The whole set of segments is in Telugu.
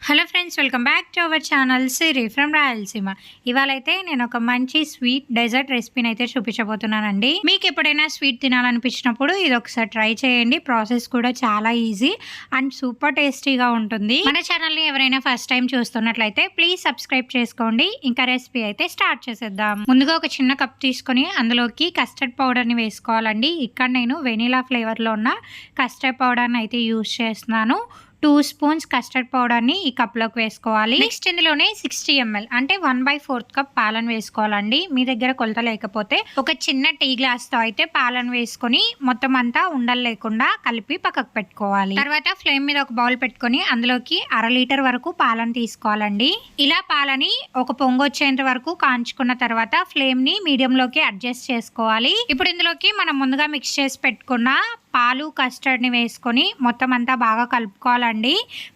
Hello friends, welcome back to our channel Siri from Rayalaseema. ఇవాళైతే నేను ఒక మంచి స్వీట్ డెజర్ట్ రెసిపీని అయితే చూపించబోతున్నానండి. మీకు ఎప్పుడైనా స్వీట్ తినాలనిపించినప్పుడు ఇది ఒకసారి ట్రై చేయండి. ప్రాసెస్ కూడా చాలా ఈజీ అండ్ సూపర్ టేస్టీగా ఉంటుంది. మన ఛానల్ని ఎవరైనా ఫస్ట్ టైం చూస్తున్నట్లయితే ప్లీజ్ సబ్స్క్రైబ్ చేసుకోండి. ఇంకా రెసిపీ అయితే స్టార్ట్ చేసేద్దాం. ముందుగా ఒక చిన్న కప్ తీసుకొని అందులోకి కస్టర్డ్ పౌడర్ని వేసుకోవాలండి. ఇక్కడ నేను వెనీలా ఫ్లేవర్లో ఉన్న కస్టర్డ్ పౌడర్ని అయితే యూజ్ చేస్తున్నాను. 2 స్పూన్స్ కస్టర్డ్ పౌడర్ని ఈ కప్లోకి వేసుకోవాలి. నెక్స్ట్ ఇందులోనే 60 ml అంటే 1/4 కప్ పాలను వేసుకోవాలండి. మీ దగ్గర కొలత లేకపోతే ఒక చిన్న టీ గ్లాస్తో అయితే పాలను వేసుకొని మొత్తం అంతా ఉండలు లేకుండా కలిపి పక్కకు పెట్టుకోవాలి. తర్వాత ఫ్లేమ్ మీద ఒక బౌల్ పెట్టుకొని అందులోకి 1/2 లీటర్ వరకు పాలను తీసుకోవాలండి. ఇలా పాలని ఒక పొంగు వచ్చేంత వరకు కాంచుకున్న తర్వాత ఫ్లేమ్ ని మీడియంలోకి అడ్జస్ట్ చేసుకోవాలి. ఇప్పుడు ఇందులోకి మనం ముందుగా మిక్స్ చేసి పెట్టుకున్న పాలు కస్టర్డ్ని వేసుకొని మొత్తం అంతా బాగా కలుపుకోవాలండి.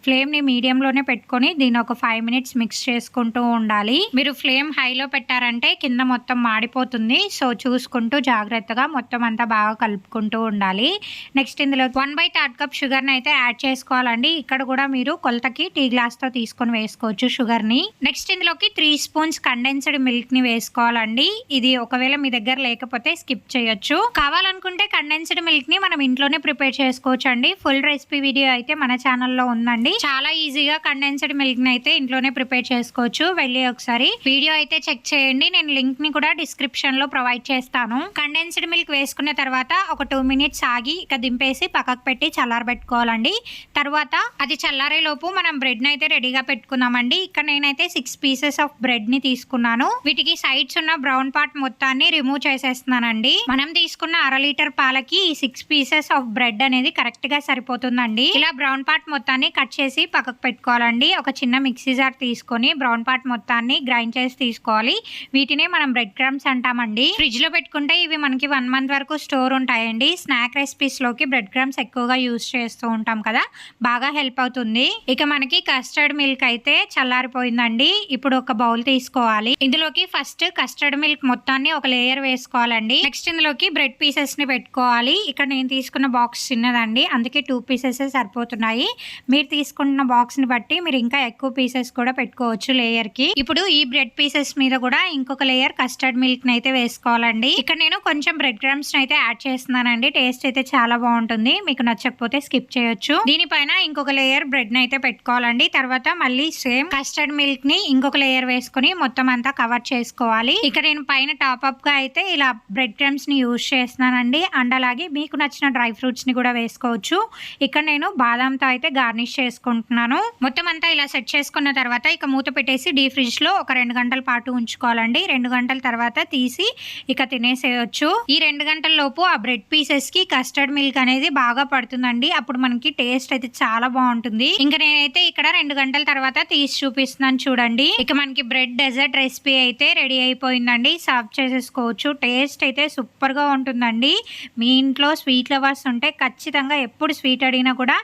ఫ్లేమ్ని మీడియంలోనే పెట్టుకొని దీన్ని ఒక 5 మినిట్స్ మిక్స్ చేసుకుంటూ ఉండాలి. మీరు ఫ్లేమ్ హైలో పెట్టారంటే కింద మొత్తం మాడిపోతుంది. సో చూసుకుంటూ జాగ్రత్తగా మొత్తం అంతా బాగా కలుపుకుంటూ ఉండాలి. నెక్స్ట్ ఇందులో 1/3 కప్ షుగర్ని అయితే యాడ్ చేసుకోవాలండి. ఇక్కడ కూడా మీరు కొలతకి టీ గ్లాస్తో తీసుకొని వేసుకోవచ్చు షుగర్ని. నెక్స్ట్ ఇందులోకి 3 స్పూన్స్ కండెన్స్డ్ మిల్క్ని వేసుకోవాలండి. ఇది ఒకవేళ మీ దగ్గర లేకపోతే స్కిప్ చేయొచ్చు. కావాలనుకుంటే కండెన్స్డ్ మిల్క్ని మనం ఇంట్లోనే ప్రిపేర్ చేసుకోవచ్చు అండి. ఫుల్ రెసిపీ వీడియో అయితే మన ఛానల్లో ఉందండి. చాలా ఈజీగా కండెన్స్డ్ మిల్క్ ని అయితే ఇంట్లోనే ప్రిపేర్ చేసుకోవచ్చు. వెళ్ళి ఒకసారి వీడియో అయితే చెక్ చేయండి. నేను లింక్ ని కూడా డిస్క్రిప్షన్ లో ప్రొవైడ్ చేస్తాను. కండెన్స్డ్ మిల్క్ వేసుకున్న తర్వాత ఒక 2 మినిట్స్ ఆగి ఇక దింపేసి పక్కకు పెట్టి చల్లారబెట్టుకోవాలండి. తర్వాత అది చల్లారే లోపు మనం బ్రెడ్ ని అయితే రెడీగా పెట్టుకుందామండి. ఇక్కడ నేనైతే 6 పీసెస్ ఆఫ్ బ్రెడ్ ని తీసుకున్నాను. వీటికి సైడ్స్ ఉన్న బ్రౌన్ పార్ట్ మొత్తాన్ని రిమూవ్ చేసేస్తున్నానండి. మనం తీసుకున్న 1/2 లీటర్ పాలకి 6 పీసెస్ ఆఫ్ బ్రెడ్ అనేది కరెక్ట్ గా సరిపోతుందండి. ఇలా బ్రౌన్ పార్ట్ మొత్తాన్ని కట్ చేసి పక్కకు పెట్టుకోవాలండి. ఒక చిన్న మిక్సీ జార్ తీసుకొని బ్రౌన్ పార్ట్ మొత్తాన్ని గ్రైండ్ చేసి తీసుకోవాలి. వీటినే మనం బ్రెడ్ క్రమ్స్ అంటామండి. ఫ్రిడ్జ్ లో పెట్టుకుంటే ఇవి మనకి 1 మంత్ వరకు స్టోర్ ఉంటాయండి. స్నాక్ రెసిపీస్ లోకి బ్రెడ్ క్రమ్స్ ఎక్కువగా యూజ్ చేస్తూ ఉంటాం కదా, బాగా హెల్ప్ అవుతుంది. ఇక మనకి కస్టర్డ్ మిల్క్ అయితే చల్లారిపోయిందండి. ఇప్పుడు ఒక బౌల్ తీసుకోవాలి. ఇందులోకి ఫస్ట్ కస్టర్డ్ మిల్క్ మొత్తాన్ని ఒక లేయర్ వేసుకోవాలండి. నెక్స్ట్ ఇందులోకి బ్రెడ్ పీసెస్ ని పెట్టుకోవాలి. ఇక్కడ నేను తీసుకున్న బాక్స్ చిన్నదండి, అందుకే 2 పీసెస్ సరిపోతున్నాయి. మీరు తీసుకున్న బాక్స్ ని బట్టి మీరు ఇంకా ఎక్కువ పీసెస్ కూడా పెట్టుకోవచ్చు లేయర్ కి. ఇప్పుడు ఈ బ్రెడ్ పీసెస్ మీద కూడా ఇంకొక లేయర్ కస్టర్డ్ మిల్క్ ని అయితే వేసుకోవాలండి. ఇక్కడ నేను కొంచెం బ్రెడ్ క్రమ్స్ ని అయితే యాడ్ చేస్తున్నానండి. టేస్ట్ అయితే చాలా బాగుంటుంది. మీకు నచ్చకపోతే స్కిప్ చేయొచ్చు. దీనిపైన ఇంకొక లేయర్ బ్రెడ్ ని అయితే పెట్టుకోవాలండి. తర్వాత మళ్ళీ సేమ్ కస్టర్డ్ మిల్క్ ని ఇంకొక లేయర్ వేసుకుని మొత్తం అంతా కవర్ చేసుకోవాలి. ఇక్కడ నేను పైన టాప్ అప్ గా అయితే ఇలా బ్రెడ్ క్రమ్స్ ని యూజ్ చేస్తున్నానండి. అండ్ అలాగే మీకు నచ్చిన డ్రై ఫ్రూట్స్ ని కూడా వేసుకోవచ్చు. ఇక్కడ నేను బాదాంతో అయితే గార్నిష్ చేసుకుంటున్నాను. మొత్తం అంతా ఇలా సెట్ చేసుకున్న తర్వాత ఇక మూత పెట్టేసి డీ ఫ్రిడ్జ్ లో ఒక 2 గంటల పాటు ఉంచుకోవాలండి. 2 గంటల తర్వాత తీసి ఇక తినేసేయచ్చు. ఈ 2 గంటల లోపు ఆ బ్రెడ్ పీసెస్ కి కస్టర్డ్ మిల్క్ అనేది బాగా పడుతుందండి. అప్పుడు మనకి టేస్ట్ అయితే చాలా బాగుంటుంది. ఇంకా నేనైతే ఇక్కడ 2 గంటల తర్వాత తీసి చూపిస్తున్నాను చూడండి. ఇక మనకి బ్రెడ్ డెజర్ట్ రెసిపీ అయితే రెడీ అయిపోయిందండి. సర్వ్ చేసేసుకోవచ్చు. టేస్ట్ అయితే సూపర్ గా ఉంటుందండి. మీ ఇంట్లో స్వీట్ లవర్స్ ఉంటే ఖచ్చితంగా ఎప్పుడు స్వీట్ అడిగినా కూడా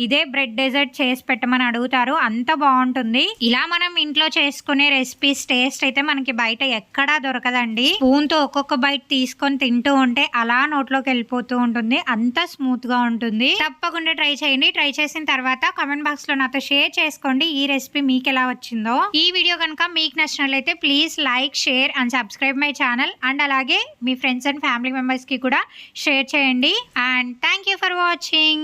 ఇదే బ్రెడ్ డెజర్ట్ చేసి పెట్టమని అడుగుతారు. అంత బాగుంటుంది. ఇలా మనం ఇంట్లో చేసుకునే రెసిపీస్ టేస్ట్ అయితే మనకి బయట ఎక్కడా దొరకదండి. స్పూన్ తో ఒక్కొక్క బైట్ తీసుకొని తింటూ ఉంటే అలా నోట్లోకి వెళ్ళిపోతూ ఉంటుంది. అంత స్మూత్ గా ఉంటుంది. తప్పకుండా ట్రై చేయండి. ట్రై చేసిన తర్వాత కామెంట్ బాక్స్ లో నాతో షేర్ చేసుకోండి ఈ రెసిపీ మీకు ఎలా వచ్చిందో. ఈ వీడియో కనుక మీకు నచ్చినట్లయితే please like, share and subscribe my channel. And అలాగే మీ ఫ్రెండ్స్ అండ్ ఫ్యామిలీ మెంబర్స్ కి కూడా షేర్ చేయండి. And thank you for watching.